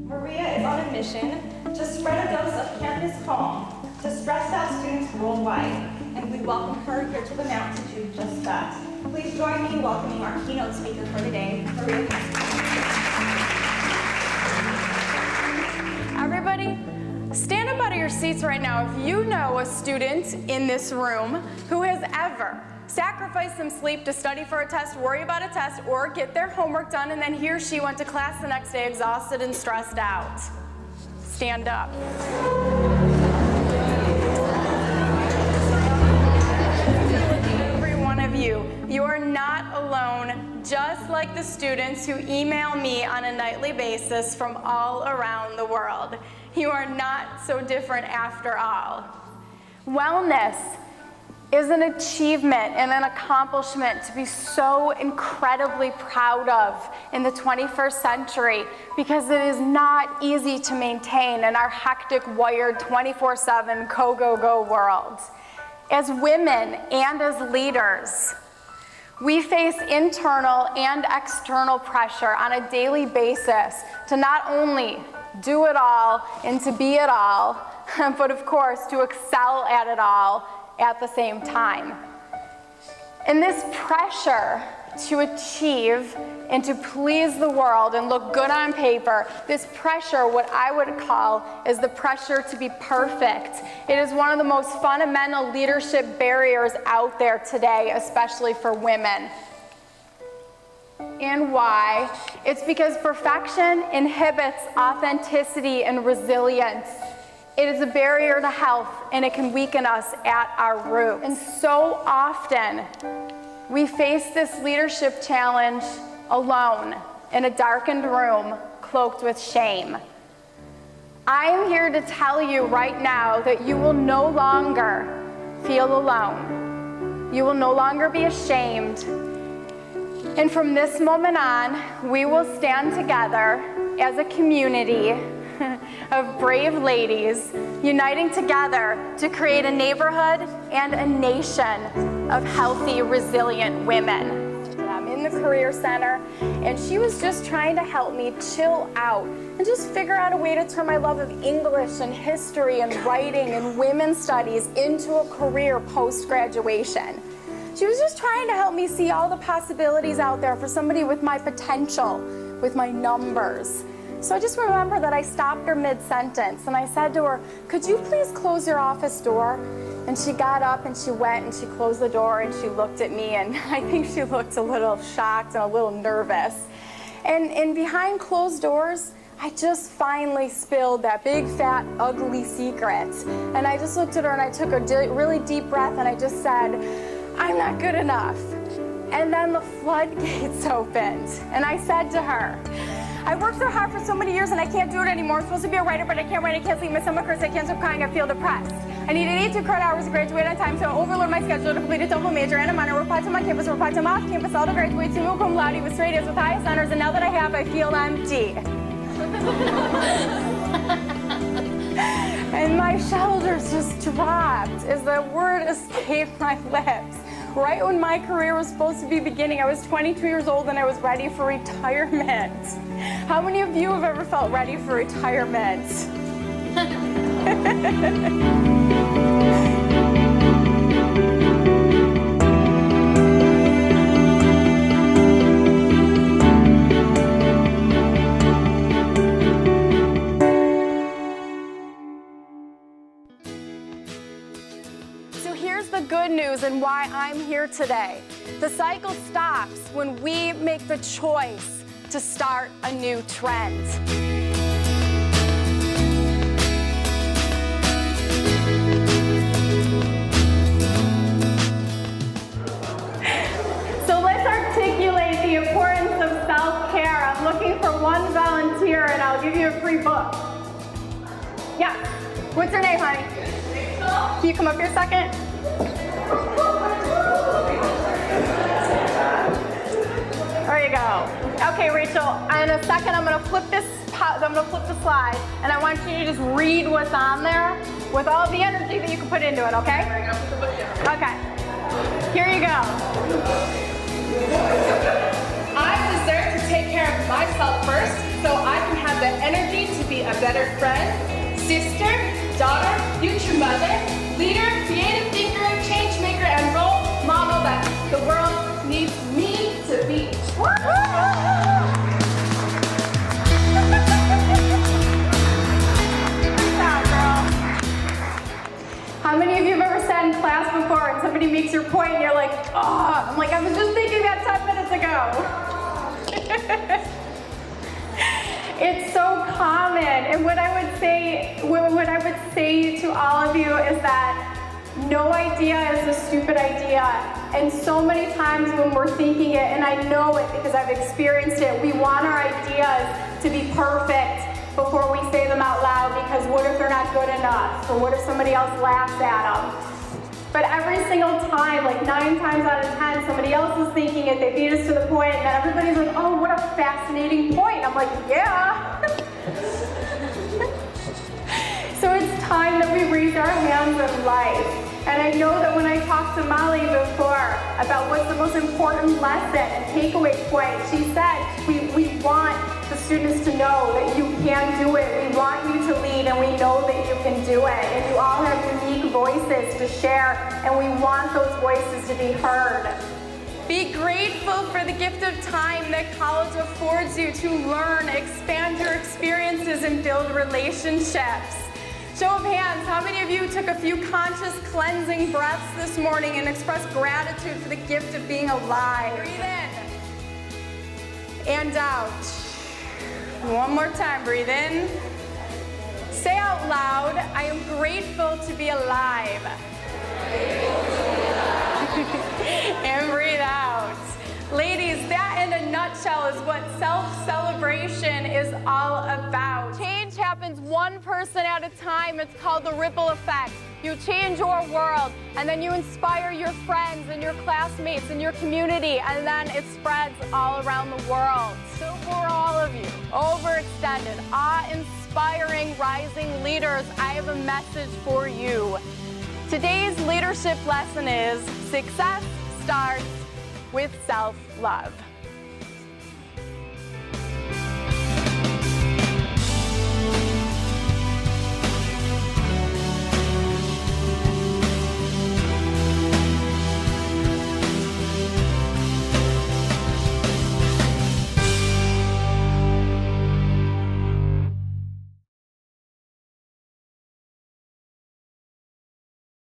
Maria is on a mission to spread a dose of campus calm to stressed out students worldwide, and we welcome her here to the Mount to do just that. Please join me in welcoming our keynote speaker for today, Maria Pascucci. Everybody, stand up out of your seats right now if you know a student in this room who has ever sacrificed some sleep to study for a test, worry about a test, or get their homework done, and then he or she went to class the next day exhausted and stressed out. Stand up. Every one of you, you are not alone, just like the students who email me on a nightly basis from all around the world. You are not so different after all. Wellness is an achievement and an accomplishment to be so incredibly proud of in the 21st century, because it is not easy to maintain in our hectic, wired, 24/7 go world. As women and as leaders, we face internal and external pressure on a daily basis to not only do it all and to be it all, but of course to excel at it all at the same time. And this pressure to achieve and to please the world and look good on paper, this pressure, what I would call, is the pressure to be perfect. It is one of the most fundamental leadership barriers out there today, especially for women. And why? It's because perfection inhibits authenticity and resilience. It is a barrier to health, and it can weaken us at our root. And so often, we face this leadership challenge alone in a darkened room, cloaked with shame. I am here to tell you right now that you will no longer feel alone. You will no longer be ashamed. And from this moment on, we will stand together as a community of brave ladies uniting together to create a neighborhood and a nation of healthy, resilient women. I'm in the Career Center, and she was just trying to help me chill out and just figure out a way to turn my love of English and history and writing and women's studies into a career post-graduation. She was just trying to help me see all the possibilities out there for somebody with my potential, with my numbers. So I just remember that I stopped her mid-sentence and I said to her, "Could you please close your office door?" And she got up and she went and she closed the door and she looked at me, and I think she looked a little shocked and a little nervous. And behind closed doors, I just finally spilled that big, fat, ugly secret. And I just looked at her and I took a really deep breath and I just said, "I'm not good enough." And then the floodgates opened and I said to her, "I worked so hard for so many years and I can't do it anymore. I'm supposed to be a writer, but I can't write, I can't sleep, my stomach hurts, I can't stop crying, I feel depressed. I needed 82 credit hours to graduate on time, so I overload my schedule to complete a double major and a minor, replied to my campus, replied to my off-campus, all to graduate, summa cum laude with straight A's with highest honors, and now that I have, I feel empty." And my shoulders just dropped as that word escaped my lips. Right when my career was supposed to be beginning, I was 22 years old and I was ready for retirement. How many of you have ever felt ready for retirement? The good news and why I'm here today. The cycle stops when we make the choice to start a new trend. So let's articulate the importance of self-care. I'm looking for one volunteer and I'll give you a free book. Yeah. What's your name, honey? Can you come up here a second? There you go. Okay, Rachel, in a second I'm going to flip the slide, and I want you to just read what's on there with all the energy that you can put into it, okay? Okay. Here you go. I better friend, sister, daughter, future mother, leader, creative thinker, change maker, and role model that the world needs me to be. How many of you have ever sat in class before and somebody makes your point and you're like, oh, I'm like, I was just thinking that 10 minutes ago. It's so common. And what I would say to all of you is that no idea is a stupid idea. And so many times when we're thinking it, and I know it because I've experienced it, we want our ideas to be perfect before we say them out loud, because what if they're not good enough? Or what if somebody else laughs at them? But every single time, like 9 times out of 10, somebody else is thinking it, they beat us to the point, and then everybody's like, oh, what a fascinating point. I'm like, yeah. So it's time that we raise our hands in life. And I know that when I talked to Molly before about what's the most important lesson and takeaway point, she said, we want the students to know that you can do it. We want you to lead, and we know that you can do it. And you all have unique voices to share, and we want those voices to be heard. Be grateful for the gift of time that college affords you to learn, expand your experiences, and build relationships. Show of hands, how many of you took a few conscious cleansing breaths this morning and expressed gratitude for the gift of being alive? Breathe in and out. One more time, breathe in. Say out loud, I am grateful to be alive. And breathe out. Ladies, that in a nutshell is what self-celebration is all about. Change happens one person at a time. It's called the ripple effect. You change your world, and then you inspire your friends and your classmates and your community, and then it spreads all around the world. So for all of you, overextended, awe-inspiring, rising leaders, I have a message for you. Today's leadership lesson is success starts with self-love.